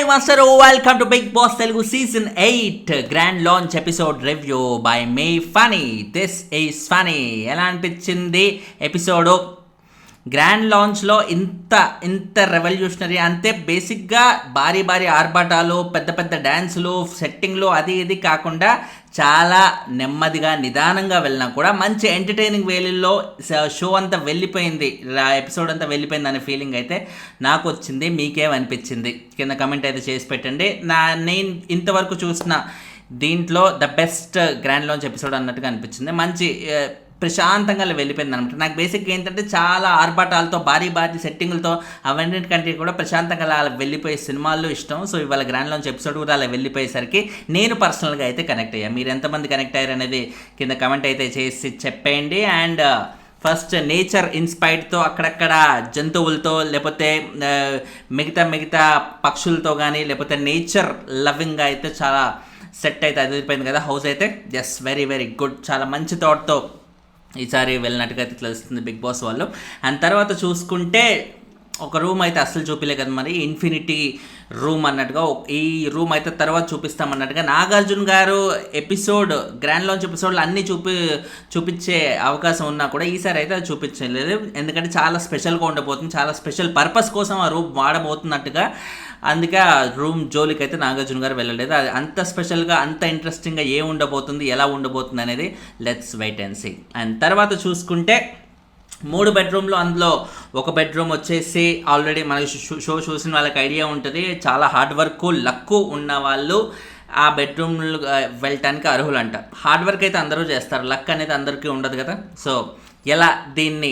Hi master, welcome to big boss Telugu season 8 grand launch episode review by me Funny. This is Funny. ఎలా అనిపించింది episode? Grand లాంచ్లో ఇంత revolutionary అంతే. బేసిక్గా భారీ ఆర్భాటాలు, పెద్ద డ్యాన్సులు, సెట్టింగ్లు అది ఇది కాకుండా చాలా నెమ్మదిగా నిదానంగా వెళ్ళినా కూడా మంచి ఎంటర్టైనింగ్ వేలో షో అంతా వెళ్ళిపోయింది, ఎపిసోడ్ అంతా వెళ్ళిపోయింది అనే ఫీలింగ్ అయితే నాకు వచ్చింది. మీకేమనిపించింది కింద కమెంట్ అయితే చేసి పెట్టండి. నేను ఇంతవరకు చూసిన దీంట్లో the best grand launch episode అన్నట్టుగా అనిపించింది. మంచి ప్రశాంతంగా వెళ్ళిపోయింది అనమాట. నాకు బేసిక్గా ఏంటంటే చాలా ఆర్భాటాలతో భారీ సెట్టింగులతో అవన్నిటికంటే కూడా ప్రశాంతంగా అలా వెళ్ళిపోయే సినిమాల్లో ఇష్టం. సో ఇవాళ గ్రాండ్ లాంచ్ ఎపిసోడ్ కూడా అలా వెళ్ళిపోయేసరికి నేను పర్సనల్గా అయితే కనెక్ట్ అయ్యాను. మీరు ఎంతమంది కనెక్ట్ అయ్యారు అనేది కింద కమెంట్ అయితే చేసి చెప్పేయండి. అండ్ ఫస్ట్ నేచర్ ఇన్స్పైర్డ్తో అక్కడక్కడ జంతువులతో లేకపోతే మిగతా పక్షులతో కానీ లేకపోతే నేచర్ లవింగ్గా అయితే చాలా సెట్ అయితే అదిరిపోయింది కదా హౌస్ అయితే. Yes, very good. చాలా మంచి థాట్తో ఈసారి వెళ్ళినట్టుగా అయితే తెలుస్తుంది బిగ్ బాస్ వాళ్ళు. అండ్ తర్వాత చూసుకుంటే ఒక రూమ్ అయితే అస్సలు చూపిలే కదా మరి, ఇన్ఫినిటీ రూమ్ అన్నట్టుగా. ఈ రూమ్ అయితే తర్వాత చూపిస్తామన్నట్టుగా నాగార్జున గారు ఎపిసోడ్ గ్రాండ్ లాంచ్ ఎపిసోడ్లో అన్నీ చూపించే అవకాశం ఉన్నా కూడా ఈసారి అయితే అది చూపించలేదు. ఎందుకంటే చాలా స్పెషల్గా ఉండబోతుంది, చాలా స్పెషల్ పర్పస్ కోసం ఆ రూమ్ వాడబోతున్నట్టుగా. అందుకే ఆ రూమ్ జోలికి అయితే నాగార్జున గారు వెళ్ళలేదు. అది అంత స్పెషల్గా అంత ఇంట్రెస్టింగ్గా ఏ ఉండబోతుంది, ఎలా ఉండబోతుంది అనేది let's wait and see. And తర్వాత చూసుకుంటే 3 బెడ్రూమ్లు, అందులో ఒక బెడ్రూమ్ వచ్చేసి ఆల్రెడీ మనకి షో చూసిన వాళ్ళకి ఐడియా ఉంటుంది. చాలా హార్డ్ వర్క్ లక్కు ఉన్న వాళ్ళు ఆ బెడ్రూమ్లు వెళ్ళటానికి అర్హులు అంట. హార్డ్ వర్క్ అయితే అందరూ చేస్తారు, లక్ అనేది అందరికీ ఉండదు కదా. సో ఎలా దీన్ని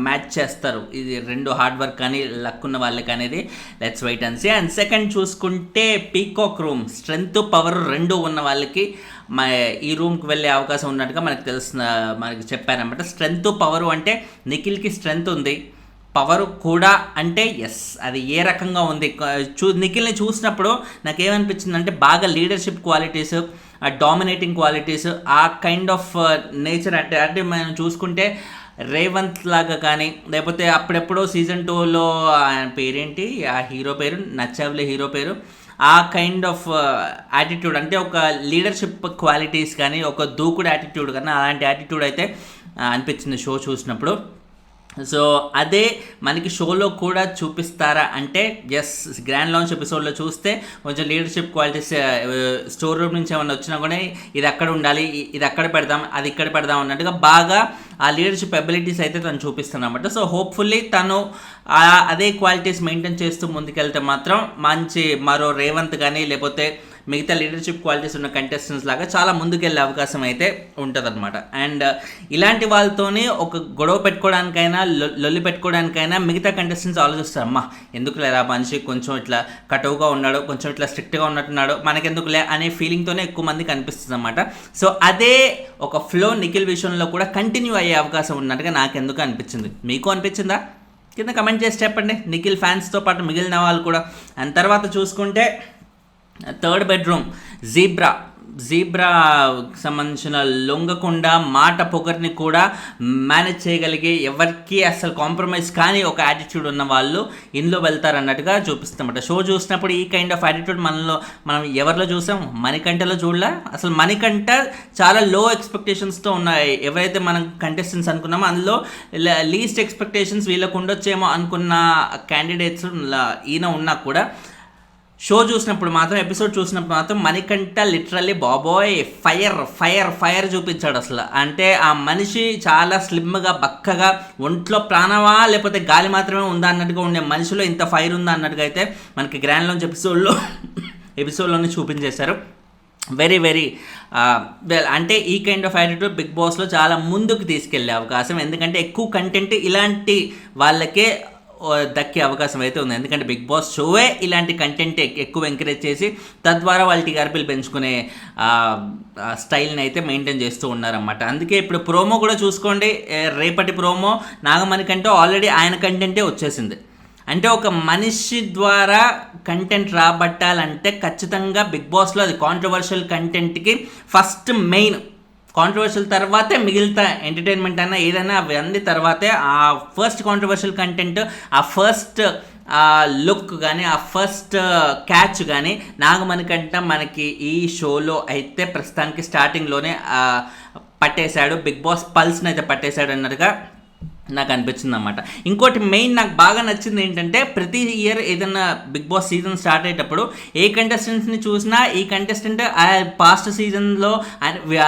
మ్యాచ్ చేస్తారు, ఇది 2 హార్డ్ వర్క్ కానీ లక్ ఉన్న వాళ్ళకి అనేది let's wait and see. And second చూసుకుంటే పీకాక్ రూమ్, స్ట్రెంగ్త్ పవర్ 2 ఉన్న వాళ్ళకి ఈ రూమ్కి వెళ్ళే అవకాశం ఉన్నట్టుగా మనకి చెప్పారనమాట. స్ట్రెంగ్త్ పవరు అంటే నిఖిల్కి స్ట్రెంగ్త్ ఉంది, పవర్ కూడా అంటే ఎస్, అది ఏ రకంగా ఉంది నిఖిల్ని చూసినప్పుడు నాకేమనిపించింది అంటే బాగా లీడర్షిప్ క్వాలిటీస్, డామినేటింగ్ క్వాలిటీస్, ఆ కైండ్ ఆఫ్ నేచర్. అంటే మనం చూసుకుంటే రేవంత్ లాగా కానీ లేకపోతే అప్పుడెప్పుడో సీజన్ 2లో ఆయన పేరేంటి, ఆ హీరో పేరు నచ్చావులే హీరో పేరు, ఆ కైండ్ ఆఫ్ యాటిట్యూడ్ అంటే ఒక లీడర్షిప్ క్వాలిటీస్ కానీ ఒక దూకుడు యాటిట్యూడ్ కానీ అలాంటి యాటిట్యూడ్ అయితే అనిపించింది షో చూసినప్పుడు. సో అదే మనకి షోలో కూడా చూపిస్తారా అంటే ఎస్, గ్రాండ్ లాంచ్ ఎపిసోడ్లో చూస్తే కొంచెం లీడర్షిప్ క్వాలిటీస్ స్టోర్ రూమ్ నుంచి ఏమైనా వచ్చినా కూడా ఇది అక్కడ ఉండాలి, ఇది అక్కడ పెడదాం, అది ఇక్కడ పెడదాం అన్నట్టుగా బాగా ఆ లీడర్షిప్ అబిలిటీస్ అయితే తను చూపిస్తాను అనమాట. సో హోప్ఫుల్లీ తను అదే క్వాలిటీస్ మెయింటైన్ చేస్తూ ముందుకెళ్తే మాత్రం మంచి మరో రేవంత్ కానీ లేకపోతే మిగతా లీడర్షిప్ క్వాలిటీస్ ఉన్న కంటెస్టెంట్స్ లాగా చాలా ముందుకెళ్ళే అవకాశం అయితే ఉంటుందన్నమాట. అండ్ ఇలాంటి వాళ్ళతోనే ఒక గొడవ పెట్టుకోవడానికైనా లొల్లి పెట్టుకోవడానికైనా మిగతా కంటెస్టెంట్స్ ఆలోచిస్తారు, అమ్మా ఎందుకులేరా మనిషి కొంచెం ఇట్లా కటువుగా ఉన్నాడు, కొంచెం ఇట్లా స్ట్రిక్ట్గా ఉన్నట్టున్నాడు, మనకెందుకులే అనే ఫీలింగ్తోనే ఎక్కువ మందికి అనిపిస్తుంది అనమాట. సో అదే ఒక ఫ్లో నిఖిల్ విషయంలో కూడా కంటిన్యూ అయ్యే అవకాశం ఉన్నట్టుగా నాకు అనిపించింది. మీకు అనిపించిందా? కింద కమెంట్ చేసి చెప్పండి, నిఖిల్ ఫ్యాన్స్తో పాటు మిగిలిన వాళ్ళు కూడా. అండ్ తర్వాత చూసుకుంటే థర్డ్ బెడ్రూమ్ జీబ్రా సంబంధించిన లొంగకుండా మాట పొగర్ని కూడా మేనేజ్ చేయగలిగే, ఎవరికి అసలు కాంప్రమైజ్ కానీ ఒక యాటిట్యూడ్ ఉన్న వాళ్ళు ఇందులో వెళ్తారన్నట్టుగా చూపిస్తామట. షో చూసినప్పుడు ఈ కైండ్ ఆఫ్ యాటిట్యూడ్ మనం ఎవరిలో చూసాం? మణికంఠలో చూడలే. అసలు మణికంఠ చాలా లో ఎక్స్పెక్టేషన్స్తో ఉన్నాయి. ఎవరైతే మనం కంటెస్టెంట్స్ అనుకున్నామో అందులో లీస్ట్ ఎక్స్పెక్టేషన్స్ వీళ్ళకు ఉండొచ్చేమో అనుకున్న క్యాండిడేట్స్ ఈయన ఉన్నా కూడా షో చూసినప్పుడు మాత్రం, ఎపిసోడ్ చూసినప్పుడు మాత్రం మణికంఠ లిటరల్లీ బాబోయ్ ఫైర్ చూపించాడు అసలు. అంటే ఆ మనిషి చాలా స్లిమ్గా బక్కగా, ఒంట్లో ప్రాణమా లేకపోతే గాలి మాత్రమే ఉందా అన్నట్టుగా ఉండే మనిషిలో ఇంత ఫైర్ ఉందా అన్నట్టుగా అయితే మనకి గ్రాండ్ లాంచ్ ఎపిసోడ్లోనే చూపించేశారు. వెరీ అంటే ఈ కైండ్ ఆఫ్ యాటిట్యూడ్ బిగ్ బాస్లో చాలా ముందుకు తీసుకెళ్లే అవకాశం, ఎందుకంటే ఎక్కువ కంటెంట్ ఇలాంటి వాళ్ళకే దక్కే అవకాశం అయితే ఉంది. ఎందుకంటే బిగ్ బాస్ షోవే ఇలాంటి కంటెంట్ ఎక్కువ ఎంకరేజ్ చేసి తద్వారా వాళ్ళ టీఆర్పీలు పెంచుకునే స్టైల్ని అయితే మెయింటైన్ చేస్తూ ఉన్నారన్నమాట. అందుకే ఇప్పుడు ప్రోమో కూడా చూసుకోండి, రేపటి ప్రోమో నాగమణి కంటే ఆల్రెడీ ఆయన కంటెంటే వచ్చేసింది. అంటే ఒక మనిషి ద్వారా కంటెంట్ రాబట్టాలంటే ఖచ్చితంగా బిగ్ బాస్లో అది కాంట్రవర్షియల్ కంటెంట్కి ఫస్ట్ మెయిన్. కాంట్రవర్షియల్ తర్వాతే మిగిలిన ఎంటర్టైన్మెంట్ అయినా ఏదైనా అవన్నీ తర్వాతే ఆ ఫస్ట్ కాంట్రవర్షియల్ కంటెంట్, ఆ ఫస్ట్ ఆ లుక్ కానీ ఆ ఫస్ట్ క్యాచ్ కానీ నాగమణికంట మనకి ఈ షోలో అయితే ప్రస్తుతానికి స్టార్టింగ్లోనే పట్టేశాడు, బిగ్ బాస్ పల్స్ని అయితే పట్టేశాడు అన్నట్టుగా నాకు అనిపించింది అన్నమాట. ఇంకోటి మెయిన్ నాకు బాగా నచ్చింది ఏంటంటే, ప్రతి ఇయర్ ఏదైనా బిగ్ బాస్ సీజన్ స్టార్ట్ అయ్యేటప్పుడు ఏ కంటెస్టెంట్స్ని చూసినా ఈ కంటెస్టెంట్ పాస్ట్ సీజన్లో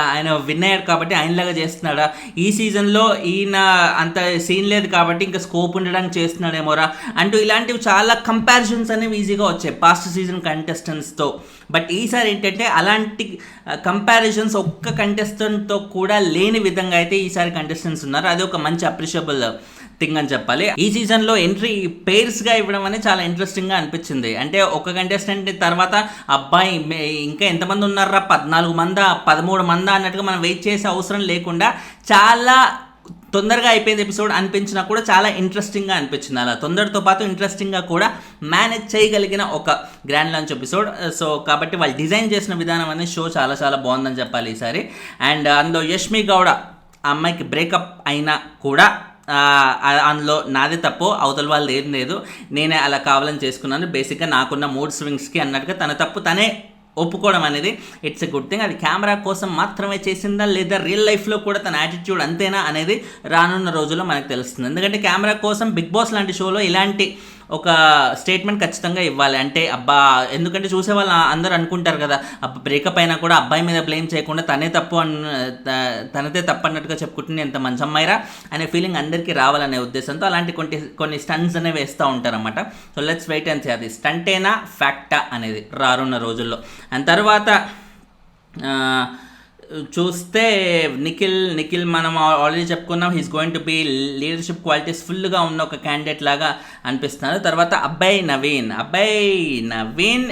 ఆయన విన్ అయ్యాడు కాబట్టి ఆయనలాగా చేస్తున్నాడా, ఈ సీజన్లో ఈయన అంత సీన్ లేదు కాబట్టి ఇంకా స్కోప్ ఉండడానికి చేస్తున్నాడేమోరా అంటూ ఇలాంటివి చాలా కంపారిజన్స్ అనేవి ఈజీగా వచ్చాయి పాస్ట్ సీజన్ కంటెస్టెంట్స్తో. బట్ ఈసారి ఏంటంటే అలాంటి కంపారిజన్స్ ఒక్క కంటెస్టెంట్తో కూడా లేని విధంగా అయితే ఈసారి కంటెస్టెంట్స్ ఉన్నారు. అది ఒక మంచి అప్రిషియబుల్ థింగ్ అని చెప్పాలి. ఈ సీజన్లో ఎంట్రీ పేర్స్గా ఇవ్వడం అనేది చాలా ఇంట్రెస్టింగ్గా అనిపించింది. అంటే ఒక కంటెస్టెంట్ తర్వాత అబ్బాయి ఇంకా ఎంతమంది ఉన్నారా, 14 మందా 13 మందా అన్నట్టుగా మనం వెయిట్ చేసే అవసరం లేకుండా చాలా తొందరగా అయిపోయింది ఎపిసోడ్ అనిపించినా కూడా చాలా ఇంట్రెస్టింగ్గా అనిపించింది. అలా తొందరతో పాటు ఇంట్రెస్టింగ్గా కూడా మేనేజ్ చేయగలిగిన ఒక గ్రాండ్ లాంచ్ ఎపిసోడ్. సో కాబట్టి వాళ్ళు డిజైన్ చేసిన విధానం అనేది షో చాలా చాలా బాగుందని చెప్పాలి ఈసారి. అండ్ అందులో యష్మి గౌడ ఆ అమ్మాయికి బ్రేకప్ అయినా కూడా అందులో నాదే తప్పు, అవతల వాళ్ళు ఏం లేదు, నేనే అలా కావాలని చేసుకున్నాను, బేసిక్గా నాకున్న మూడ్ స్వింగ్స్కి అన్నట్టుగా తన తప్పు తనే ఒప్పుకోవడం అనేది ఇట్స్ ఎ గుడ్ థింగ్. అది కెమెరా కోసం మాత్రమే చేసిందా లేదా రియల్ లైఫ్లో కూడా తన యాటిట్యూడ్ అంతేనా అనేది రానున్న రోజుల్లో మనకు తెలుస్తుంది. ఎందుకంటే కెమెరా కోసం బిగ్ బాస్ లాంటి షోలో ఇలాంటి ఒక స్టేట్మెంట్ ఖచ్చితంగా ఇవ్వాలి. అంటే అబ్బా, ఎందుకంటే చూసే వాళ్ళు అందరూ అనుకుంటారు కదా, బ్రేకప్ అయినా కూడా అబ్బాయి మీద బ్లేమ్ చేయకుండా తనదే తప్పు అన్నట్టుగా చెప్పుకుంటుంది, ఎంత మంచి అమ్మాయిరా అనే ఫీలింగ్ అందరికీ రావాలనే ఉద్దేశంతో అలాంటి కొన్ని స్టంట్స్ అనేవి వేస్తూ ఉంటారన్నమాట. So let's wait and see అది స్టంటేనా ఫ్యాక్టా అనేది రానున్న రోజుల్లో. అండ్ తర్వాత చూస్తే నిఖిల్ మనం ఆల్రెడీ చెప్పుకున్నాం, he's going to be leadership qualities ఫుల్గా ఉన్న ఒక క్యాండిడేట్ లాగా అనిపిస్తున్నారు. తర్వాత అబ్బాయి నవీన్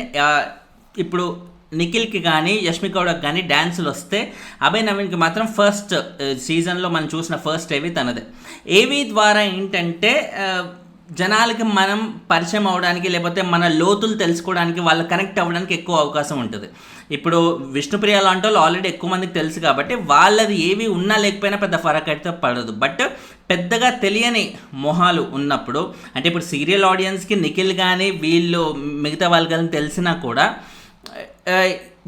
ఇప్పుడు నిఖిల్కి కానీ యష్మి గౌడకి కానీ డ్యాన్సులు వస్తే అభయ్ నవీన్కి మాత్రం ఫస్ట్ సీజన్లో మనం చూసిన ఫస్ట్ ఏవి తనదే. ఏవి ద్వారా ఏంటంటే జనాలకి మనం పరిచయం అవ్వడానికి లేకపోతే మన లోతులు తెలుసుకోవడానికి, వాళ్ళు కనెక్ట్ అవ్వడానికి ఎక్కువ అవకాశం ఉంటుంది. ఇప్పుడు విష్ణుప్రియ లాంటి వాళ్ళు ఆల్రెడీ ఎక్కువ మందికి తెలుసు కాబట్టి వాళ్ళది ఏవి ఉన్నా లేకపోయినా పెద్ద ఫరక్ అయితే పడదు. బట్ పెద్దగా తెలియని మొహాలు ఉన్నప్పుడు, అంటే ఇప్పుడు సీరియల్ ఆడియన్స్కి నిఖిల్ కానీ వీళ్ళు మిగతా వాళ్ళు కానీ తెలిసినా కూడా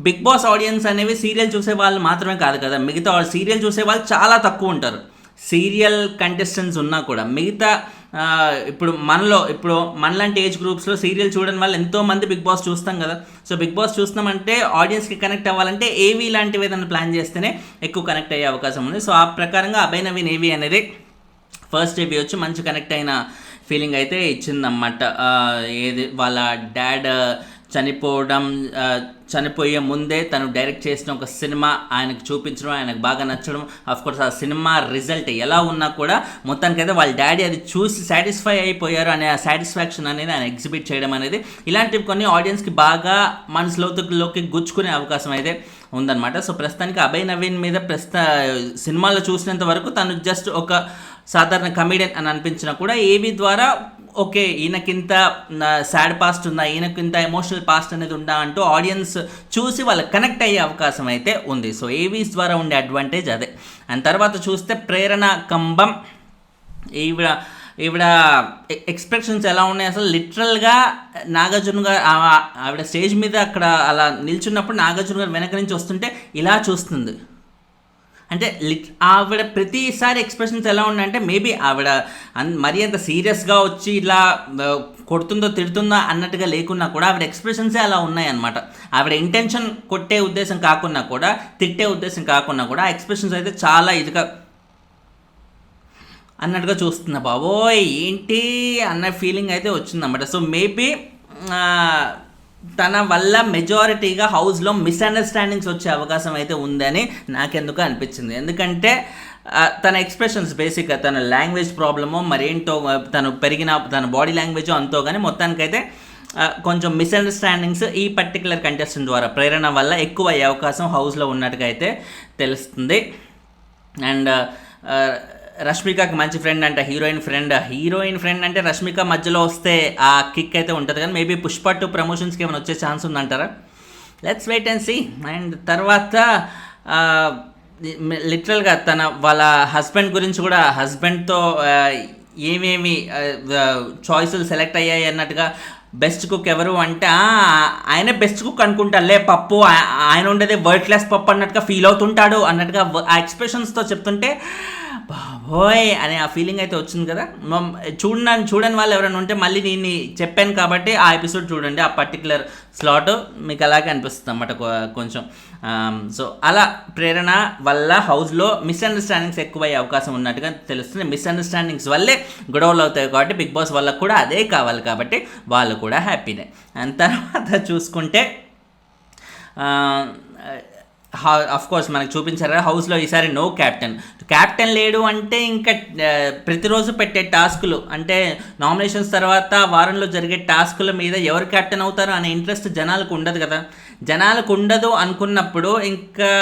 బిగ్ బాస్ ఆడియన్స్ అనేవి సీరియల్ చూసే వాళ్ళు మాత్రమే కాదు కదా, మిగతా సీరియల్ చూసే వాళ్ళు చాలా తక్కువ ఉంటారు. సీరియల్ కంటెస్టెంట్స్ ఉన్నా కూడా మిగతా ఇప్పుడు మనలాంటి ఏజ్ గ్రూప్స్లో సీరియల్ చూడడం వల్ల ఎంతోమంది బిగ్ బాస్ చూస్తాం కదా. సో బిగ్ బాస్ చూస్తామంటే ఆడియన్స్కి కనెక్ట్ అవ్వాలంటే ఏవి లాంటివి ఏదైనా ప్లాన్ చేస్తేనే ఎక్కువ కనెక్ట్ అయ్యే అవకాశం ఉంది. సో ఆ ప్రకారంగా అభయ్ నవీన్ ఏవి అనేది ఫస్ట్ ఏవి వచ్చి మంచి కనెక్ట్ అయిన ఫీలింగ్ అయితే ఇచ్చిందన్నమాట. ఏది వాళ్ళ డాడ్ చనిపోయే ముందే తను డైరెక్ట్ చేసిన ఒక సినిమా ఆయనకు చూపించడం, ఆయనకు బాగా నచ్చడం, అఫ్కోర్స్ ఆ సినిమా రిజల్ట్ ఎలా ఉన్నా కూడా మొత్తానికైతే వాళ్ళ డాడీ అది చూసి సాటిస్ఫై అయిపోయారు అనే ఆ సాటిస్ఫాక్షన్ అనేది ఆయన ఎగ్జిబిట్ చేయడం అనేది ఇలాంటివి కొన్ని ఆడియన్స్కి బాగా మనసులోకి గుచ్చుకునే అవకాశం అయితే ఉందన్నమాట. సో ప్రస్తుతానికి అభయ్ నవీన్ మీద సినిమాలో చూసినంత వరకు తను జస్ట్ ఒక సాధారణ కమెడియన్ అని అనిపించినా కూడా ఏవి ద్వారా ఓకే ఈయనకింత సాడ్ పాస్ట్ ఉందా, ఈయనకింత ఎమోషనల్ పాస్ట్ అనేది ఉందా అంటూ ఆడియన్స్ చూసి వాళ్ళకి కనెక్ట్ అయ్యే అవకాశం అయితే ఉంది. సో ఏవీస్ ద్వారా ఉండే అడ్వాంటేజ్ అదే. అండ్ తర్వాత చూస్తే ప్రేరణ కంబం, ఈవిడ ఎక్స్ప్రెషన్స్ ఎలా ఉన్నాయి అసలు లిటరల్గా నాగార్జున గారు ఆవిడ స్టేజ్ మీద అక్కడ అలా నిల్చున్నప్పుడు నాగార్జున గారు వెనక నుంచి వస్తుంటే ఇలా చూస్తుంది. అంటే ఆవిడ ప్రతిసారి ఎక్స్ప్రెషన్స్ ఎలా ఉన్నాయంటే మేబీ ఆవిడ మరీ అంత సీరియస్గా వచ్చి ఇలా కొడుతుందో తిడుతుందో అన్నట్టుగా లేకున్నా కూడా ఆవిడ ఎక్స్ప్రెషన్సే అలా ఉన్నాయన్నమాట. ఆవిడ ఇంటెన్షన్ కొట్టే ఉద్దేశం కాకున్నా కూడా, తిట్టే ఉద్దేశం కాకున్నా కూడా ఆ ఎక్స్ప్రెషన్స్ అయితే చాలా ఇదిగా అన్నట్టుగా చూస్తున్నా, బాబోయ్ ఏంటి అన్న ఫీలింగ్ అయితే వచ్చిందన్నమాట. సో మేబీ తన వల్ల మెజారిటీగా హౌస్లో మిస్అండర్స్టాండింగ్స్ వచ్చే అవకాశం అయితే ఉందని నాకెందుకు అనిపించింది. ఎందుకంటే తన ఎక్స్ప్రెషన్స్ బేసిక్గా తన లాంగ్వేజ్ ప్రాబ్లమో మరేంటో, తన బాడీ లాంగ్వేజో అంతో కానీ మొత్తానికైతే కొంచెం మిస్అండర్స్టాండింగ్స్ ఈ పర్టికులర్ కంటెస్టెంట్ ద్వారా ప్రేరణ వల్ల ఎక్కువ అయ్యే అవకాశం హౌస్లో ఉన్నట్టుగా అయితే తెలుస్తుంది. అండ్ రష్మికకి మంచి ఫ్రెండ్ అంట, హీరోయిన్ ఫ్రెండ్ అంటే రష్మిక మధ్యలో వస్తే ఆ కిక్ అయితే ఉంటుంది కానీ మేబీ పుష్ప 2 ప్రమోషన్స్కి ఏమైనా వచ్చే ఛాన్స్ ఉందంటారా? Let's wait and see. And తర్వాత లిటరల్గా వాళ్ళ హస్బెండ్ గురించి కూడా, హస్బెండ్తో ఏమేమి చాయిస్లు సెలెక్ట్ అయ్యాయి అన్నట్టుగా బెస్ట్ కుక్ ఎవరు అంటే ఆయనే బెస్ట్ కుక్ అనుకుంటాడులే, పప్పు ఆయన ఉండేది వరల్డ్ క్లాస్ పప్పు అన్నట్టుగా ఫీల్ అవుతుంటాడు అన్నట్టుగా ఆ ఎక్స్ప్రెషన్స్తో చెప్తుంటే బాబోయ్ అనే ఆ ఫీలింగ్ అయితే వచ్చింది కదా. చూడని వాళ్ళు ఎవరైనా ఉంటే మళ్ళీ నేను చెప్పాను కాబట్టి ఆ ఎపిసోడ్ చూడండి, ఆ పర్టికులర్ స్లాట్ మీకు అలాగే అనిపిస్తుంది అన్నమాట కొంచెం. సో అలా ప్రేరణ వల్ల హౌస్లో మిస్అండర్స్టాండింగ్స్ ఎక్కువయ్యే అవకాశం ఉన్నట్టుగా తెలుస్తుంది. మిస్అండర్స్టాండింగ్స్ వల్లే గొడవలు అవుతాయి కాబట్టి బిగ్ బాస్ వాళ్ళకు కూడా అదే కావాలి కాబట్టి వాళ్ళు కూడా హ్యాపీనే. అండ్ తర్వాత చూసుకుంటే ఆఫ్ కోర్స్ మనకు చూపించారు హౌస్లో ఈసారి నో క్యాప్టెన్ లేడు అంటే ఇంకా ప్రతిరోజు పెట్టే టాస్కులు అంటే నామినేషన్స్ తర్వాత వారంలో జరిగే టాస్కుల మీద ఎవరు క్యాప్టెన్ అవుతారు అనే ఇంట్రెస్ట్ జనాలకు ఉండదు కదా. జనాలకు ఉండదు అనుకున్నప్పుడు ఇంకా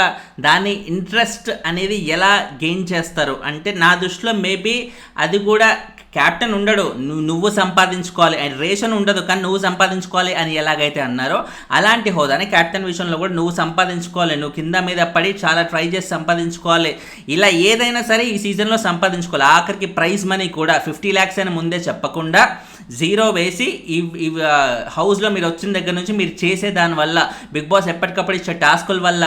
దాని ఇంట్రెస్ట్ అనేది ఎలా గెయిన్ చేస్తారు అంటే నా దృష్టిలో మేబీ అది కూడా క్యాప్టెన్ ఉండడు, నువ్వు సంపాదించుకోవాలి, రేషన్ ఉండదు కానీ నువ్వు సంపాదించుకోవాలి అని ఎలాగైతే అన్నారో అలాంటి హోదాని క్యాప్టెన్ విషయంలో కూడా నువ్వు సంపాదించుకోవాలి, నువ్వు కింద మీద పడి చాలా ట్రై చేసి సంపాదించుకోవాలి, ఇలా ఏదైనా సరే ఈ సీజన్లో సంపాదించుకోవాలి. ఆఖరికి ప్రైజ్ మనీ కూడా 50 lakhs అని ముందే చెప్పకుండా 0 వేసి ఈ హౌస్లో మీరు వచ్చిన దగ్గర నుంచి మీరు చేసే దానివల్ల బిగ్ బాస్ ఎప్పటికప్పుడు ఇచ్చే టాస్కుల వల్ల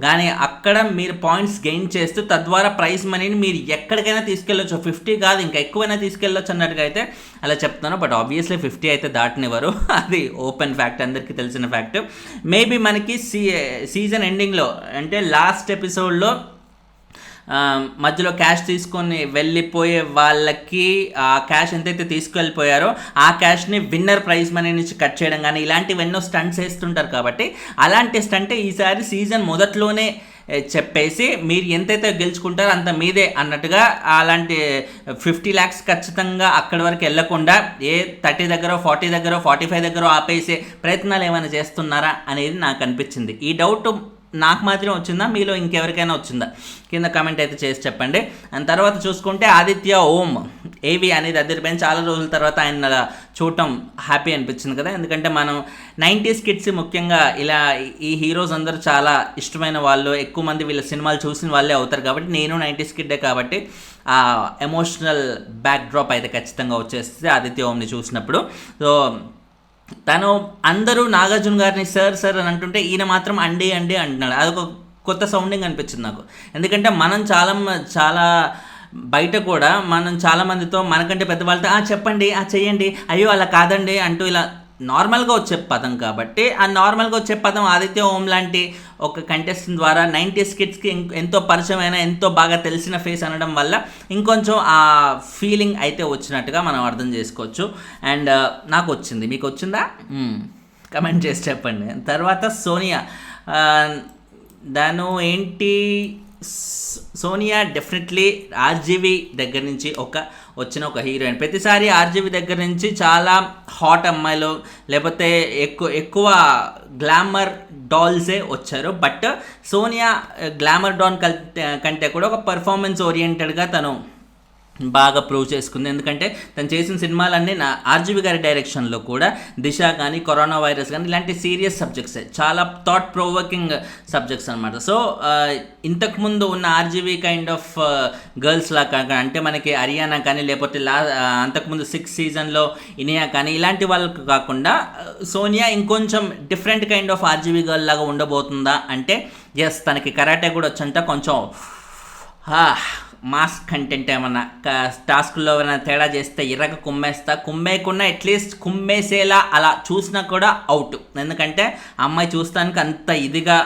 కానీ అక్కడ మీరు పాయింట్స్ గెయిన్ చేస్తూ తద్వారా ప్రైజ్ మనీని మీరు ఎక్కడికైనా తీసుకెళ్ళొచ్చు, 50 కాదు ఇంకా ఎక్కువైనా తీసుకెళ్ళొచ్చు అన్నట్టుగా అయితే అలా చెప్తాను. బట్ ఆబ్వియస్లీ 50 అయితే దాటనివ్వరు, అది ఓపెన్ ఫ్యాక్ట్, అందరికీ తెలిసిన ఫ్యాక్ట్. మేబీ మనకి సీజన్ ఎండింగ్లో అంటే లాస్ట్ ఎపిసోడ్లో మధ్యలో క్యాష్ తీసుకొని వెళ్ళిపోయే వాళ్ళకి ఆ క్యాష్ ఎంతైతే తీసుకెళ్ళిపోయారో ఆ క్యాష్ని విన్నర్ ప్రైజ్ మనీ నుంచి కట్ చేయడం కానీ ఇలాంటివి ఎన్నో స్టంట్స్ వేస్తుంటారు కాబట్టి అలాంటి స్టంటే ఈసారి సీజన్ మొదట్లోనే చెప్పేసి మీరు ఎంతైతే గెలుచుకుంటారో అంత మీదే అన్నట్టుగా అలాంటి 50 lakhs ఖచ్చితంగా అక్కడి వరకు వెళ్ళకుండా 30 దగ్గర 40 దగ్గర 45 దగ్గర ఆపేసే ప్రయత్నాలు ఏమైనా చేస్తున్నారా అనేది నాకు అనిపించింది. ఈ డౌట్ నాకు మాత్రం వచ్చిందా, మీలో ఇంకెవరికైనా వచ్చిందా కింద కామెంట్ అయితే చేసి చెప్పండి. అండ్ తర్వాత చూసుకుంటే ఆదిత్య ఓం ఏవి అనేది అదిరిపోయింది. చాలా రోజుల తర్వాత ఆయన చూడటం హ్యాపీ అనిపించింది కదా, ఎందుకంటే మనం 90s కిడ్స్ ముఖ్యంగా ఇలా ఈ హీరోస్ అందరూ చాలా ఇష్టమైన వాళ్ళు, ఎక్కువ మంది వీళ్ళ సినిమాలు చూసిన వాళ్ళే అవుతారు కాబట్టి నేను 90s కిడ్డే కాబట్టి ఆ ఎమోషనల్ బ్యాక్ డ్రాప్ అయితే ఖచ్చితంగా వచ్చేస్తుంది ఆదిత్య ఓంని చూసినప్పుడు. సో తను అందరూ నాగార్జున గారిని సార్ అని అంటుంటే ఈయన మాత్రం అండి అంటున్నాడు, అదొక కొత్త సౌండింగ్ అనిపించింది నాకు. ఎందుకంటే మనం చాలా బయట కూడా మనం చాలామందితో మనకంటే పెద్దవాళ్ళతో చెప్పండి చెయ్యండి అయ్యో అలా కాదండి అంటూ ఇలా నార్మల్గా వచ్చే పదం కాబట్టి ఆ నార్మల్గా వచ్చే పదం ఆదిత్య ఓం లాంటి ఒక కంటెస్టెంట్ ద్వారా 90s కిడ్స్కి ఎంతో పరిచయమైన ఎంతో బాగా తెలిసిన ఫేస్ అనడం వల్ల ఇంకొంచెం ఆ ఫీలింగ్ అయితే వచ్చినట్టుగా మనం అర్థం చేసుకోవచ్చు. అండ్ నాకు వచ్చింది, మీకు వచ్చిందా కమెంట్ చేసి చెప్పండి. తర్వాత సోనియా దాను ఏంటి, సోనియా డెఫినెట్లీ ఆర్జీవి దగ్గర నుంచి వచ్చిన ఒక హీరోయిన్. ప్రతిసారి ఆర్జీవి దగ్గర నుంచి చాలా హాట్ అమ్మాయిలు లేకపోతే ఎక్కువ గ్లామర్ డాల్సే వచ్చారు. బట్ సోనియా గ్లామర్ డాల్ కంటే కూడా ఒక పర్ఫార్మెన్స్ ఓరియంటెడ్గా తను బాగా ప్రూవ్ చేసుకుంది. ఎందుకంటే తను చేసిన సినిమాలన్నీ ఆర్జీవి గారి డైరెక్షన్లో కూడా దిశ కానీ కరోనా వైరస్ కానీ ఇలాంటి సీరియస్ సబ్జెక్ట్సే, చాలా థాట్ ప్రొవోకింగ్ సబ్జెక్ట్స్ అనమాట. సో ఇంతకుముందు ఉన్న ఆర్జీవి కైండ్ ఆఫ్ గర్ల్స్ లాగా అంటే మనకి హరియానా కానీ లేకపోతే అంతకుముందు 6 సీజన్లో ఇనియా కానీ ఇలాంటి వాళ్ళకు కాకుండా సోనియా ఇంకొంచెం different kind of RGV girl లాగా ఉండబోతుందా అంటే ఎస్, తనకి కరాటే కూడా వచ్చంట. కొంచెం మాస్ కంటెంట్ ఏమన్నా టాస్క్లో ఏమైనా తేడా చేస్తే కుమ్మేయకుండా అట్లీస్ట్ కుమ్మేసేలా అలా చూసినా కూడా అవుట్. ఎందుకంటే అమ్మాయి చూస్తానికి అంత ఇదిగా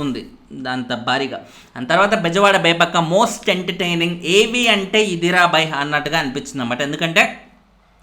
ఉంది, అంత భారీగా. అండ్ తర్వాత బెజవాడ బేపక్క మోస్ట్ ఎంటర్టైనింగ్ ఏవి అంటే ఇదిరా బై అన్నట్టుగా అనిపించింది అన్నమాట. ఎందుకంటే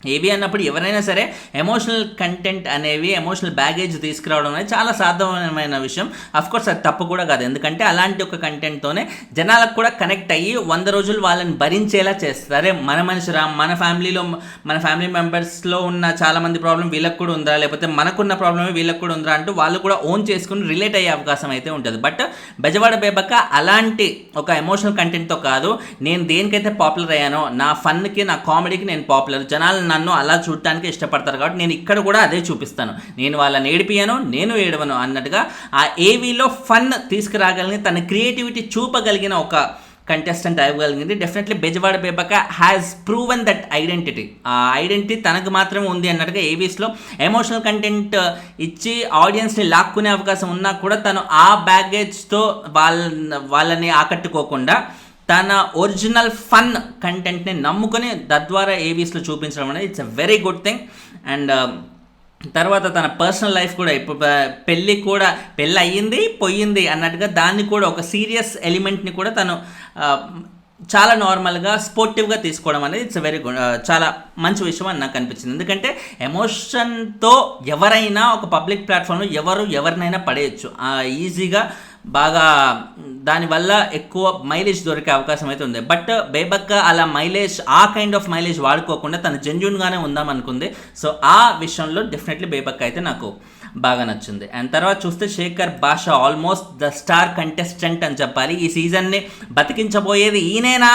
ఏవి అన్నప్పుడు ఎవరైనా సరే ఎమోషనల్ కంటెంట్ అనేవి ఎమోషనల్ బ్యాగేజ్ తీసుకురావడం అనేది చాలా సాధారణమైన విషయం. అఫ్కోర్స్ అది తప్పు కూడా కాదు, ఎందుకంటే అలాంటి ఒక కంటెంట్తోనే జనాలకు కూడా కనెక్ట్ అయ్యి 100 రోజులు వాళ్ళని భరించేలా చేస్తారు. మన మనిషిరా, మన ఫ్యామిలీ మెంబర్స్లో ఉన్న చాలామంది ప్రాబ్లం వీళ్ళకి కూడా ఉందా, లేకపోతే మనకున్న ప్రాబ్లమే వీళ్ళకి కూడా ఉందా అంటూ వాళ్ళు కూడా ఓన్ చేసుకుని రిలేట్ అయ్యే అవకాశం అయితే ఉంటుంది. బట్ బెజవాడ బేబక్క అలాంటి ఒక ఎమోషనల్ కంటెంట్తో కాదు, నేను దేనికైతే పాపులర్ అయ్యానో నా ఫన్కి నా కామెడీకి నేను పాపులర్, జనాలు నన్ను అలా చూడటానికి ఇష్టపడతారు కాబట్టి నేను ఇక్కడ కూడా అదే చూపిస్తాను, నేను వాళ్ళని ఏడిపియాను నేను ఏడవను అన్నట్టుగా ఆ ఏవీలో ఫన్ తీసుకురాగలిగిన తన క్రియేటివిటీ చూపగలిగిన ఒక కంటెస్టెంట్ అవ్వగలిగింది. Definitely Bezawada Bebakka has proven that identity. ఆ ఐడెంటిటీ తనకు మాత్రమే ఉంది అన్నట్టుగా ఏవీస్లో ఎమోషనల్ కంటెంట్ ఇచ్చి ఆడియన్స్ని లాక్కునే అవకాశం ఉన్నా కూడా తను ఆ బ్యాగేజ్తో వాళ్ళని ఆకట్టుకోకుండా తన ఒరిజినల్ ఫన్ కంటెంట్ని నమ్ముకొని తద్వారా ఏవీస్లో చూపించడం అనేది it's a very good thing. And తర్వాత తన పర్సనల్ లైఫ్ కూడా ఇప్పుడు పెళ్ళి అయ్యింది పోయింది అన్నట్టుగా దాన్ని కూడా ఒక సీరియస్ ఎలిమెంట్ని కూడా తను చాలా నార్మల్గా స్పోర్టివ్గా తీసుకోవడం అనేది ఇట్స్ వెరీ గుడ్, చాలా మంచి విషయం అని నాకు అనిపించింది. ఎందుకంటే ఎమోషన్తో ఎవరైనా ఒక పబ్లిక్ ప్లాట్ఫామ్లో ఎవరినైనా పడేయచ్చు ఈజీగా, బాగా దానివల్ల ఎక్కువ మైలేజ్ దొరికే అవకాశం అయితే ఉంది. బట్ బేబక్క అలా ఆ కైండ్ ఆఫ్ మైలేజ్ వాడుకోకుండా తను జెన్యూన్గానే ఉందామనుకుంది. సో ఆ విషయంలో డెఫినెట్లీ బేబక్క అయితే నాకు బాగా నచ్చింది. అండ్ తర్వాత చూస్తే శేఖర్ భాష ఆల్మోస్ట్ ద స్టార్ కంటెస్టెంట్ అని చెప్పాలి. ఈ సీజన్ని బతికించబోయేది ఈయనేనా?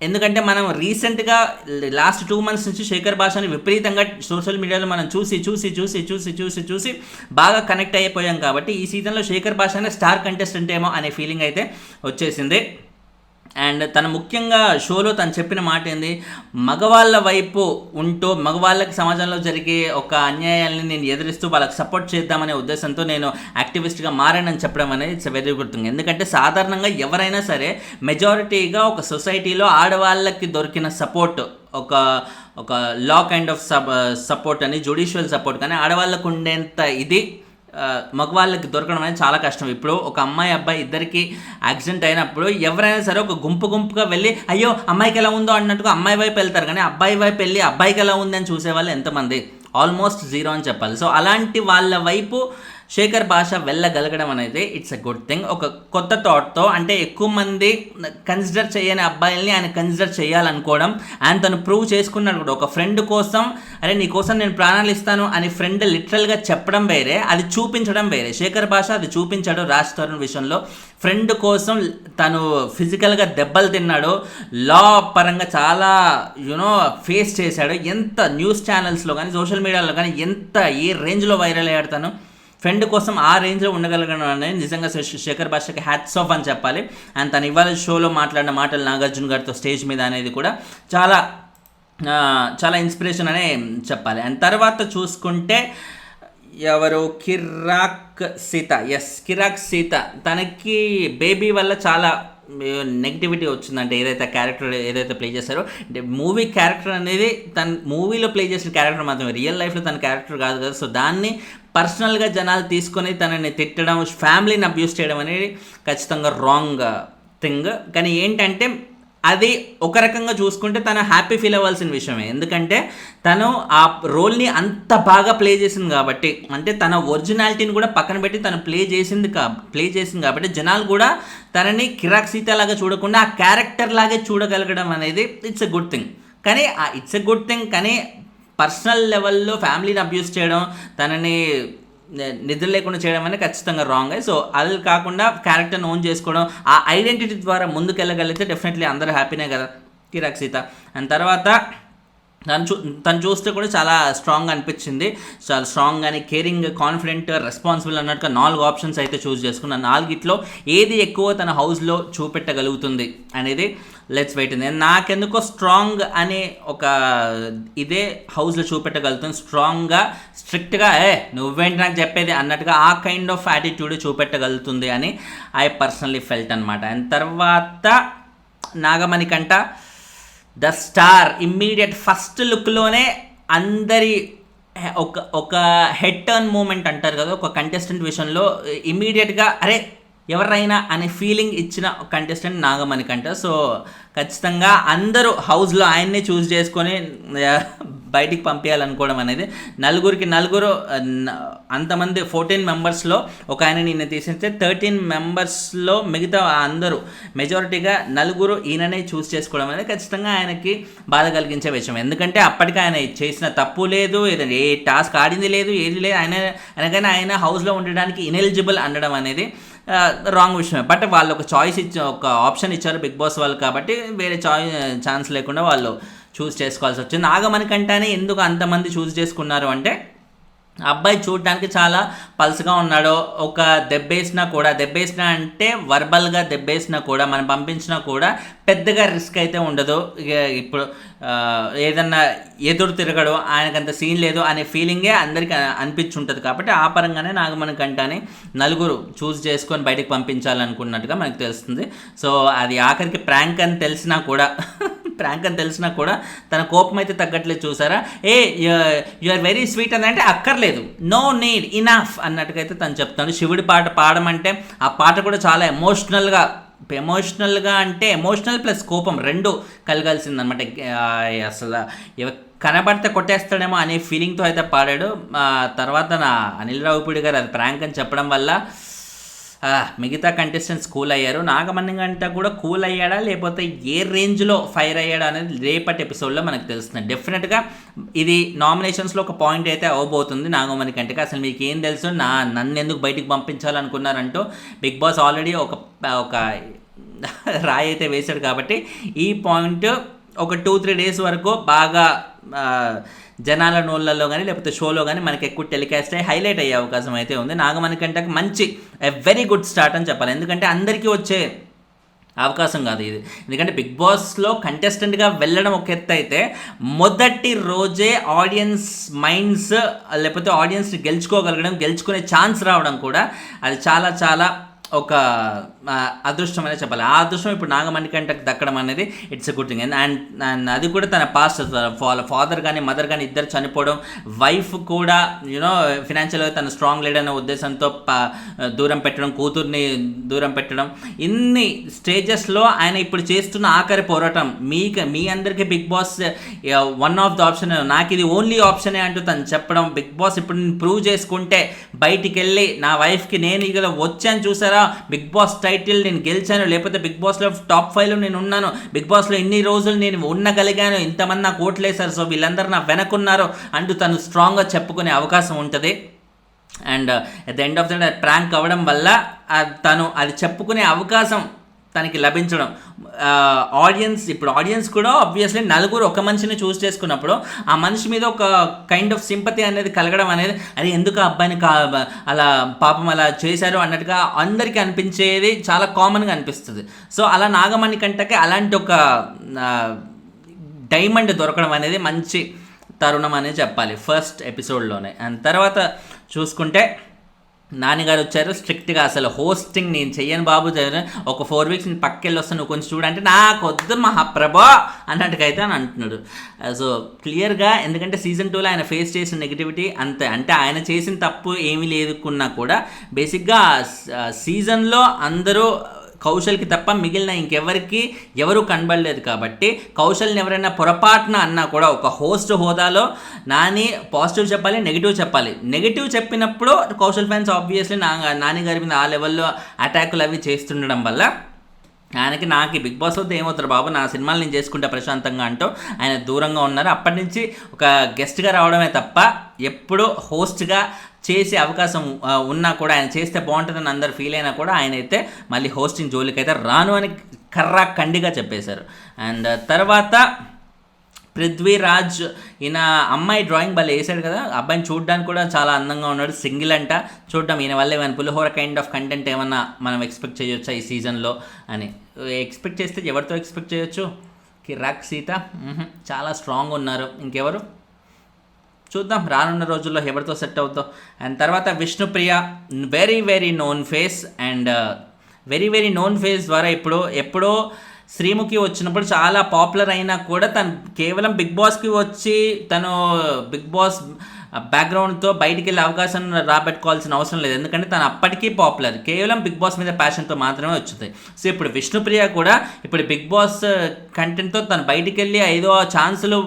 ఎందుకంటే మనం రీసెంట్గా లాస్ట్ 2 months నుంచి శేఖర్ భాషని విపరీతంగా సోషల్ మీడియాలో మనం చూసి బాగా కనెక్ట్ అయిపోయాం. కాబట్టి ఈ సీజన్లో శేఖర్ భాష అనే స్టార్ కంటెస్టెంట్ ఏమో అనే ఫీలింగ్ అయితే వచ్చేసింది. అండ్ తను ముఖ్యంగా షోలో తను చెప్పిన మాట ఏంది, మగవాళ్ళ వైపు ఉంటూ మగవాళ్ళకి సమాజంలో జరిగే ఒక అన్యాయాలని నేను ఎదిరిస్తూ వాళ్ళకి సపోర్ట్ చేద్దామనే ఉద్దేశంతో నేను యాక్టివిస్ట్గా మారానని చెప్పడం అనేది ఇట్స్ వెరీ గుడ్ థింగ్. ఎందుకంటే సాధారణంగా ఎవరైనా సరే మెజారిటీగా ఒక సొసైటీలో ఆడవాళ్ళకి దొరికిన సపోర్ట్ ఒక లా కైండ్ ఆఫ్ సపోర్ట్ అని, జ్యుడిషియల్ సపోర్ట్ కానీ ఆడవాళ్ళకు ఉండేంత ఇది మగవాళ్ళకి దొరకడం అనేది చాలా కష్టం. ఇప్పుడు ఒక అమ్మాయి అబ్బాయి ఇద్దరికి యాక్సిడెంట్ అయినప్పుడు ఎవరైనా సరే ఒక గుంపుగా వెళ్ళి అయ్యో అమ్మాయికి ఎలా ఉందో అన్నట్టుగా అమ్మాయి వైపు వెళ్తారు, కానీ అబ్బాయి వైపు వెళ్ళి అబ్బాయికి ఎలా ఉందని చూసేవాళ్ళు ఎంతమంది? ఆల్మోస్ట్ 0 అని చెప్పాలి. సో అలాంటి వాళ్ళ వైపు శేఖర్ భాష వెళ్ళగలగడం అనేది ఇట్స్ ఎ గుడ్ థింగ్. ఒక కొత్త థాట్తో, అంటే ఎక్కువ మంది కన్సిడర్ చేయని అబ్బాయిల్ని ఆయన కన్సిడర్ చేయాలనుకోవడం, ఆయన తను ప్రూవ్ చేసుకున్నాడు కూడా. ఒక ఫ్రెండ్ కోసం అరే నీ కోసం నేను ప్రాణాలు ఇస్తాను అని ఫ్రెండ్ లిటరల్గా చెప్పడం వేరే, అది చూపించడం వేరే. శేఖర్ భాష అది చూపించాడు రాజ్ తరుణ్ విషయంలో. ఫ్రెండ్ కోసం తను ఫిజికల్గా దెబ్బలు తిన్నాడు, లా పరంగా చాలా ఫేస్ చేశాడు. ఎంత న్యూస్ ఛానల్స్లో కానీ సోషల్ మీడియాలో కానీ ఎంత ఏ రేంజ్లో వైరల్ అయ్యాడు తను. ఫ్రెండ్ కోసం ఆ రేంజ్లో ఉండగలగడం అనేది నిజంగా శేఖర్ భాషకి హ్యాట్స్ ఆఫ్ అని చెప్పాలి. అండ్ తను ఇవాళ షోలో మాట్లాడిన మాటలు నాగార్జున గారితో స్టేజ్ మీద అనేది కూడా చాలా ఇన్స్పిరేషన్ అనే చెప్పాలి. అండ్ తర్వాత చూసుకుంటే ఎవరు, కిరాక్ సీత, తనకి బేబీ వల్ల చాలా నెగిటివిటీ వచ్చిందంటే ఏదైతే ప్లే చేశారో మూవీ క్యారెక్టర్ అనేది తన మూవీలో ప్లే చేసిన క్యారెక్టర్ మాత్రమే, రియల్ లైఫ్లో తన క్యారెక్టర్ కాదు కదా. సో దాన్ని పర్సనల్గా జనాలు తీసుకొని తనని తిట్టడం, ఫ్యామిలీని అబ్యూస్ చేయడం అనేది ఖచ్చితంగా రాంగ్ థింగ్. కానీ ఏంటంటే అది ఒక రకంగా చూసుకుంటే తను హ్యాపీ ఫీల్ అవ్వాల్సిన విషయమే. ఎందుకంటే తను ఆ రోల్ని అంత బాగా ప్లే చేసింది కాబట్టి, అంటే తన ఒరిజినాలిటీని కూడా పక్కన పెట్టి తను ప్లే చేసింది కాబట్టి జనాలు కూడా తనని కిరాక్ సీత లాగా చూడకుండా ఆ క్యారెక్టర్ లాగే చూడగలగడం అనేది ఇట్స్ ఎ గుడ్ థింగ్. కానీ పర్సనల్ లెవెల్లో ఫ్యామిలీని అబ్యూస్ చేయడం, తనని నిద్ర లేకుండా చేయడం అనేది ఖచ్చితంగా రాంగ్. సో అది కాకుండా క్యారెక్టర్ని ఓన్ చేసుకోవడం, ఆ ఐడెంటిటీ ద్వారా ముందుకెళ్ళగలిగితే డెఫినెట్లీ అందరూ హ్యాపీనే కదా కిరాక్ సీత. అండ్ తర్వాత తను చూస్తే కూడా చాలా స్ట్రాంగ్ అనిపించింది. చాలా స్ట్రాంగ్ అని, కేరింగ్, కాన్ఫిడెంట్, రెస్పాన్సిబుల్ అన్నట్టుగా 4 ఆప్షన్స్ అయితే చూస్ చేసుకున్నాను. 4 ఏది ఎక్కువ తన హౌస్లో చూపెట్టగలుగుతుంది అనేది లెట్స్ వెయిట్. నాకెందుకో స్ట్రాంగ్ అనే ఒక ఇదే హౌస్లో చూపెట్టగలుగుతుంది. స్ట్రాంగ్గా, స్ట్రిక్ట్గా నువ్వేంటి నాకు చెప్పేది అన్నట్టుగా ఆ కైండ్ ఆఫ్ యాటిట్యూడ్ చూపెట్టగలుగుతుంది అని ఐ పర్సనలీ ఫెల్ట్ అనమాట. అండ్ తర్వాత Nagamanikanta the star, immediate first లుక్లోనే అందరి ఒక హెడ్ టర్న్ మూమెంట్ అంటారు కదా, ఒక కంటెస్టెంట్ విషయంలో ఇమ్మీడియట్గా అరే ఎవరైనా అనే ఫీలింగ్ ఇచ్చిన కంటెస్టెంట్ నాగమణికంట. సో ఖచ్చితంగా అందరూ హౌస్లో ఆయన్నే చూస్ చేసుకొని బయటికి పంపించాలనుకోవడం అనేది, నలుగురు అంతమంది 14 మెంబర్స్లో ఒక ఆయన నిన్న తీసేస్తే 13 మెంబర్స్లో మిగతా అందరూ మెజారిటీగా 4 ఈయననే చూస్ చేసుకోవడం అనేది ఖచ్చితంగా ఆయనకి బాధ కలిగించే విషయం. ఎందుకంటే అప్పటికి ఆయన చేసిన తప్పు లేదు, ఏ టాస్క్ ఆడింది లేదు, ఏది లేదు. ఆయనకైనా ఆయన హౌస్లో ఉండడానికి ఇనెలిజిబుల్ అనడం అనేది రాంగ్ విషయమే. బట్ వాళ్ళు ఒక ఆప్షన్ ఇచ్చారు బిగ్ బాస్ వాళ్ళు, కాబట్టి వేరే ఛాన్స్ లేకుండా వాళ్ళు చూస్ చేసుకోవాల్సి వచ్చింది. నాగమణికంటనే ఎందుకు అంతమంది చూస్ చేసుకున్నారు అంటే అబ్బాయి చూడడానికి చాలా పల్స్గా ఉన్నాడు. ఒక దెబ్బేసినా అంటే వర్బల్గా దెబ్బేసినా కూడా మనం పంపించినా కూడా పెద్దగా రిస్క్ అయితే ఉండదు. ఇక ఇప్పుడు ఏదన్నా ఎదురు తిరగడు, ఆయనకంత సీన్ లేదు అనే ఫీలింగే అందరికీ అనిపించుంటుంది. కాబట్టి ఆ పరంగానే నాగమణి కంటని నలుగురు చూస్ చేసుకొని బయటకు పంపించాలనుకున్నట్టుగా మనకు తెలుస్తుంది. సో అది ఆఖరికి ప్రాంక్ అని తెలిసినా కూడా తన కోపం అయితే తగ్గట్లేదు. చూసారా, యు ఆర్ వెరీ స్వీట్ అని అంటే అక్కర్లేదు, నో నీడ్, ఇనఫ్ అన్నట్టుగా తను చెప్తాడు. శివుడి పాట పాడమంటే ఆ పాట కూడా చాలా ఎమోషనల్గా అంటే ఎమోషనల్ ప్లస్ కోపం రెండు కలగాల్సిందనమాట. అసలు కనబడితే కొట్టేస్తాడేమో అనే ఫీలింగ్తో అయితే పాడాడు. తర్వాత అనిల్ రావిపూడి గారు అది ప్రాంక్ అని చెప్పడం వల్ల మిగతా కంటెస్టెంట్స్ కూల్ అయ్యారు. నాగమణి గంట కూడా కూల్ అయ్యాడా లేకపోతే ఏ రేంజ్లో ఫైర్ అయ్యాడా అనేది రేపటి ఎపిసోడ్లో మనకు తెలుస్తుంది. డెఫినెట్గా ఇది నామినేషన్స్లో ఒక పాయింట్ అయితే అవ్వబోతుంది నాగమణి కంటకి. అసలు మీకు ఏం తెలుసు, నన్ను ఎందుకు బయటికి పంపించాలనుకున్నారంటూ బిగ్ బాస్ ఆల్రెడీ ఒక రాయి అయితే వేశాడు. కాబట్టి ఈ పాయింట్ ఒక 2-3 డేస్ వరకు బాగా జనాల నోళ్ళల్లో కానీ లేకపోతే షోలో కానీ మనకి ఎక్కువ టెలికాస్ట్ అయ్యి హైలైట్ అయ్యే అవకాశం అయితే ఉంది. నాగమణి కంటకి మంచి వెరీ గుడ్ స్టార్ట్ అని చెప్పాలి. ఎందుకంటే అందరికీ వచ్చే అవకాశం కాదు ఇది. ఎందుకంటే బిగ్ బాస్లో కంటెస్టెంట్గా వెళ్ళడం ఒక ఎత్తు అయితే, మొదటి రోజే ఆడియన్స్ మైండ్స్ లేకపోతే ఆడియన్స్ని గెలుచుకునే ఛాన్స్ రావడం కూడా అది చాలా చాలా ఒక అదృష్టం అనేది చెప్పాలి. ఆ అదృష్టం ఇప్పుడు నాగమణి కంటకి దక్కడం అనేది it's a good thing. And అది కూడా తన పాస్ట్ ఫాదర్ కానీ మదర్ కానీ ఇద్దరు చనిపోవడం, వైఫ్ కూడా ఫినాన్షియల్గా తన స్ట్రాంగ్ లీడర్ అనే ఉద్దేశంతో దూరం పెట్టడం, కూతుర్ని దూరం పెట్టడం, ఇన్ని స్టేజెస్లో ఆయన ఇప్పుడు చేస్తున్న ఆఖరి పోరాటం మీ అందరికీ big boss one of the option, నాకు ఇది ఓన్లీ ఆప్షనే అంటూ తను చెప్పడం. బిగ్ బాస్ ఇప్పుడు నేను ప్రూవ్ చేసుకుంటే బయటికి వెళ్ళి నా వైఫ్కి నేను ఇక వచ్చాను, చూసారా బిగ్ బాస్ టైటిల్ నేను గెలిచాను, లేకపోతే బిగ్ బాస్లో టాప్ 5లో నేను ఉన్నాను, బిగ్ బాస్లో ఇన్ని రోజులు నేను ఉండగలిగాను, ఇంతమంది నాకు ఓట్లేశారు, సో వీళ్ళందరూ నా వెనకున్నారు అంటూ తను స్ట్రాంగ్గా చెప్పుకునే అవకాశం ఉంటుంది. And at the end of the day prank అవ్వడం వల్ల తను అది చెప్పుకునే అవకాశం తనకి లభించడం. ఆడియన్స్ కూడా ఆబ్వియస్లీ నలుగురు ఒక మనిషిని చూస్ చేసుకున్నప్పుడు ఆ మనిషి మీద ఒక కైండ్ ఆఫ్ సింపతి అనేది కలగడం అనేది, అది ఎందుకు అబ్బాయిని అలా పాపం అలా చేశారు అన్నట్టుగా అందరికీ అనిపించేది చాలా కామన్గా అనిపిస్తుంది. సో అలా నాగమణి కంటకి అలాంటి ఒక డైమండ్ దొరకడం అనేది మంచి తరుణం అనేది చెప్పాలి ఫస్ట్ ఎపిసోడ్లోనే. అండ్ తర్వాత చూసుకుంటే నాన్నగారు వచ్చారు స్ట్రిక్ట్గా, అసలు హోస్టింగ్ నేను చెయ్యను బాబు, ఒక 4 weeks నేను పక్కెళ్ళి వస్తాను, నువ్వు కొంచెం చూడంటే నాకు వద్దు మహాప్రభా అన్నట్టుగా అయితే అని అంటున్నాడు. సో క్లియర్గా, ఎందుకంటే సీజన్ 2లో ఆయన ఫేస్ చేసిన నెగిటివిటీ అంతే, అంటే ఆయన చేసిన తప్పు ఏమీ లేదుకున్నా కూడా బేసిక్గా సీజన్లో అందరూ కౌశల్కి తప్ప మిగిలిన ఇంకెవరికి ఎవరు కనబడలేదు. కాబట్టి కౌశల్ని ఎవరైనా పొరపాటున అన్నా కూడా ఒక హోస్ట్ హోదాలో నాని పాజిటివ్ చెప్పాలి, నెగిటివ్ చెప్పినప్పుడు కౌశల్ ఫ్యాన్స్ ఆబ్వియస్లీ నాని గారి మీద ఆ లెవెల్లో అటాకులు అవి చేస్తుండడం వల్ల నాకు బిగ్ బాస్ వద్ద ఏమవుతారు బాబు, నా సినిమాలు నేను చేసుకుంటా ప్రశాంతంగా అంటూ ఆయన దూరంగా ఉన్నారు. అప్పటి నుంచి ఒక గెస్ట్గా రావడమే తప్ప ఎప్పుడు హోస్ట్గా చేసే అవకాశం ఉన్నా కూడా, ఆయన చేస్తే బాగుంటుందని అందరు ఫీల్ అయినా కూడా ఆయన అయితే మళ్ళీ హోస్టింగ్ జోలికి అయితే రాను అని కండిగా చెప్పేశారు. అండ్ తర్వాత పృథ్వీరాజ్, ఈయన అమ్మాయి డ్రాయింగ్ భలే వేసాడు కదా, అబ్బాయిని చూడడానికి కూడా చాలా అందంగా ఉన్నాడు, సింగిల్ అంట. చూడడం ఈయన వల్ల ఏమైనా పులిహోర కైండ్ ఆఫ్ కంటెంట్ ఏమన్నా మనం ఎక్స్పెక్ట్ చేయొచ్చా ఈ సీజన్లో అని ఎక్స్పెక్ట్ చేస్తే ఎవరితో ఎక్స్పెక్ట్ చేయొచ్చు? కిరాక్ సీత చాలా స్ట్రాంగ్ ఉన్నారు, ఇంకెవరు చూద్దాం రానున్న రోజుల్లో ఎవరితో సెట్ అవుతాం. అండ్ తర్వాత Vishnupriya, very very known face, and very known face ద్వారా ఎప్పుడో శ్రీముఖి వచ్చినప్పుడు చాలా పాపులర్ అయినా కూడా తను కేవలం బిగ్ బాస్కి వచ్చి తను బిగ్ బాస్ బ్యాక్గ్రౌండ్తో బయటికి వెళ్ళే అవకాశం రాబెట్టుకోవాల్సిన అవసరం లేదు, ఎందుకంటే తను అప్పటికీ పాపులర్, కేవలం బిగ్ బాస్ మీద ప్యాషన్తో మాత్రమే వచ్చింది. సో ఇప్పుడు విష్ణుప్రియ కూడా ఇప్పుడు బిగ్ బాస్ కంటెంట్తో తను బయటికి వెళ్ళి 5వ ఛాన్సులు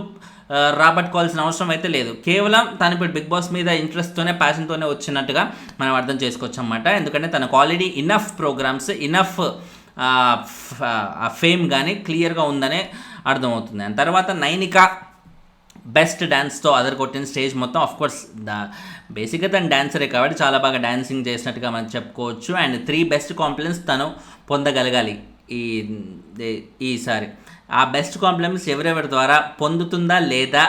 రాబట్టుకోవాల్సిన అవసరం అయితే లేదు, కేవలం తను ఇప్పుడు బిగ్ బాస్ మీద ఇంట్రెస్ట్తోనే ప్యాషన్తోనే వచ్చినట్టుగా మనం అర్థం చేసుకోవచ్చు అన్నమాట. ఎందుకంటే తనకు already enough programmes, enough fame కానీ క్లియర్గా ఉందనే అర్థమవుతుంది. అండ్ తర్వాత నైనిక బెస్ట్ డ్యాన్స్తో అదరగొట్టిన స్టేజ్ మొత్తం. ఆఫ్కోర్స్ బేసిక్గా తను డాన్సరే కాబట్టి చాలా బాగా డాన్సింగ్ చేసినట్టుగా మనం చెప్పుకోవచ్చు. అండ్ 3 బెస్ట్ కాంప్లిమెంట్స్ తను పొందగలగాలి ఈసారి. ఆ బెస్ట్ కాంప్లిమెంట్స్ ఎవరెవరి ద్వారా పొందుతుందా లేదా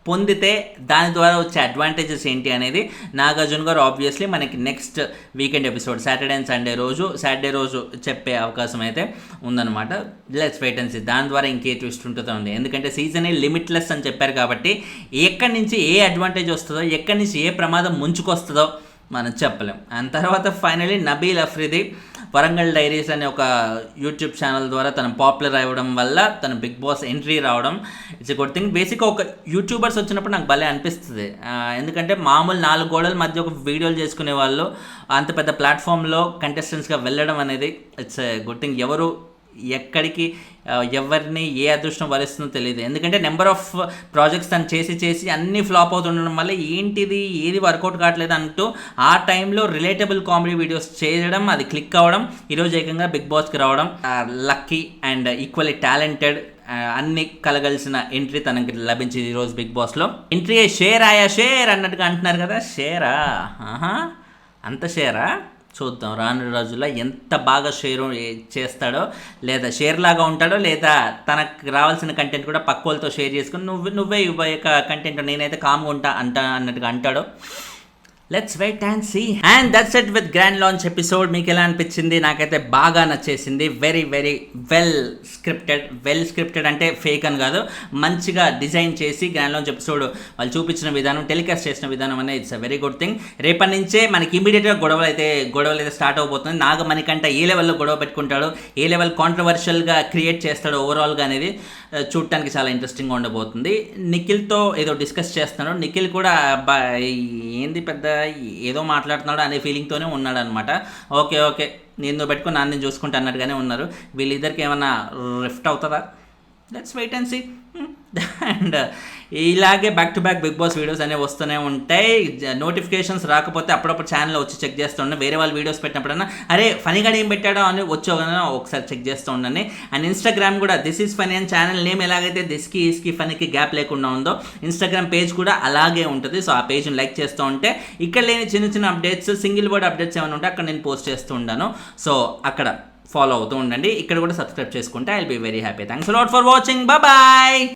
పొందితే దాని ద్వారా వచ్చే అడ్వాంటేజెస్ ఏంటి అనేది నాగార్జున గారు ఆబ్వియస్లీ మనకి next weekend episode Saturday and Saturday రోజు చెప్పే అవకాశం అయితే ఉందన్నమాట. లెట్స్ వెయిట్ అండ్ సీ దాని ద్వారా ఇంకే ట్విస్ట్ ఉంటుందో ఉంది. ఎందుకంటే సీజన్ లిమిట్లెస్ అని చెప్పారు కాబట్టి ఎక్కడి నుంచి ఏ అడ్వాంటేజ్ వస్తుందో, ఎక్కడి నుంచి ఏ ప్రమాదం ముంచుకొస్తుందో మనం చెప్పలేం. అండ్ తర్వాత ఫైనలీ నబీల్ అఫ్రిది వరంగల్ డైరీస్ అనే ఒక యూట్యూబ్ ఛానల్ ద్వారా తను పాపులర్ అవ్వడం వల్ల తను బిగ్ బాస్ ఎంట్రీ రావడం ఇట్స్ ఎ గుడ్ థింగ్. బేసిక్గా ఒక యూట్యూబర్స్ వచ్చినప్పుడు నాకు భలే అనిపిస్తుంది. ఎందుకంటే మామూలు 4 గోడల మధ్య ఒక వీడియోలు చేసుకునే వాళ్ళు అంత పెద్ద ప్లాట్ఫామ్లో కంటెస్టెంట్స్గా వెళ్ళడం అనేది ఇట్స్ ఎ గుడ్ థింగ్. ఎవరు ఎక్కడికి ఎవరిని ఏ అదృష్టం వరిస్తుందో తెలియదు. ఎందుకంటే నెంబర్ ఆఫ్ ప్రాజెక్ట్స్ తను చేసి అన్నీ ఫ్లాప్ అవుతుండడం వల్ల ఏంటిది ఏది వర్కౌట్ కావట్లేదు అంటూ ఆ టైంలో రిలేటబుల్ కామెడీ వీడియోస్ చేయడం, అది క్లిక్ అవ్వడం, ఈరోజు ఏకంగా బిగ్ బాస్కి రావడం లక్కీ అండ్ ఈక్వల్లీ టాలెంటెడ్ అన్ని కలగలిసిన ఎంట్రీ తనకి లభించింది ఈరోజు బిగ్ బాస్లో. ఎంట్రీ షేర్ అన్నట్టుగా అంటున్నారు కదా, షేరా అంత షేరా చూద్దాం రాను రోజుల్లో ఎంత బాగా షేర్ చేస్తాడో, లేదా షేర్ లాగా ఉంటాడో, లేదా తనకు రావాల్సిన కంటెంట్ కూడా పక్క వాళ్ళతో షేర్ చేసుకుని నువ్వే ఇవ్వక కంటెంట్ నేనైతే కామ్గా ఉంటా అన్నట్టుగా అంటాడో. Let's wait and see. And that's it with grand launch episode. మీకు ఎలా అనిపించింది? నాకైతే బాగా నచ్చేసింది. వెరీ వెరీ వెల్ స్క్రిప్టెడ్ అంటే ఫేక్ అని కాదు, మంచిగా డిజైన్ చేసి గ్రాండ్ లాంచ్ ఎపిసోడ్ వాళ్ళు చూపించిన విధానం, టెలికాస్ట్ చేసిన విధానం అనేది it's a very good thing. రేపటి నుంచే మనకి ఇమీడియట్గా గొడవలు అయితే స్టార్ట్ అవబోతుంది. నాగమణికంట ఏ లెవెల్లో గొడవ పెట్టుకుంటాడు, ఏ లెవెల్ కాంట్రవర్షియల్గా క్రియేట్ చేస్తాడు ఓవరాల్గా అనేది చూడటానికి చాలా ఇంట్రెస్టింగ్గా ఉండబోతుంది. నిఖిల్తో ఏదో డిస్కస్ చేస్తున్నాడు. నిఖిల్ కూడా ఏంది పెద్ద ఏదో మాట్లాడుతున్నాడు అనే ఫీలింగ్తోనే ఉన్నాడు అనమాట. ఓకే నేను పెట్టుకుని నాన్న నేను చూసుకుంటా అన్నట్టుగానే ఉన్నారు. వీళ్ళిద్దరికి ఏమన్నా రిఫ్ట్ అవుతుందా? Let's wait and see. And ఇలాగే back to back Big Boss videos అనేవి వస్తూనే ఉంటాయి. నోటిఫికేషన్స్ రాకపోతే అప్పుడప్పుడు ఛానల్ వచ్చి చెక్ చేస్తూ ఉండండి. వేరే వాళ్ళు వీడియోస్ పెట్టినప్పుడన్నా అరే ఫనీగా ఏం పెట్టాడో అని వచ్చి ఒకసారి చెక్ చేస్తూ ఉండండి. అండ్ ఇన్స్టాగ్రామ్ కూడా దిస్ ఈజ్ ఫనీ అని ఛానల్ నేమ్ ఎలాగైతే దిస్కి ఈస్కి ఫనీకి గ్యాప్ లేకుండా ఉందో ఇన్స్టాగ్రామ్ పేజ్ కూడా అలాగే ఉంటుంది. సో ఆ పేజ్ని లైక్ చేస్తూ ఉంటే ఇక్కడ లేని చిన్న అప్డేట్స్, సింగిల్ వర్డ్ అప్డేట్స్ ఏమైనా ఉంటే అక్కడ నేను పోస్ట్ చేస్తూ ఉంటాను. సో అక్కడ ఫాలో అవుతూ ఉండండి. ఇక్కడ కూడా సబ్స్క్రైబ్ చేసుకుంటే I will be very happy. Thanks a lot for watching. Bye.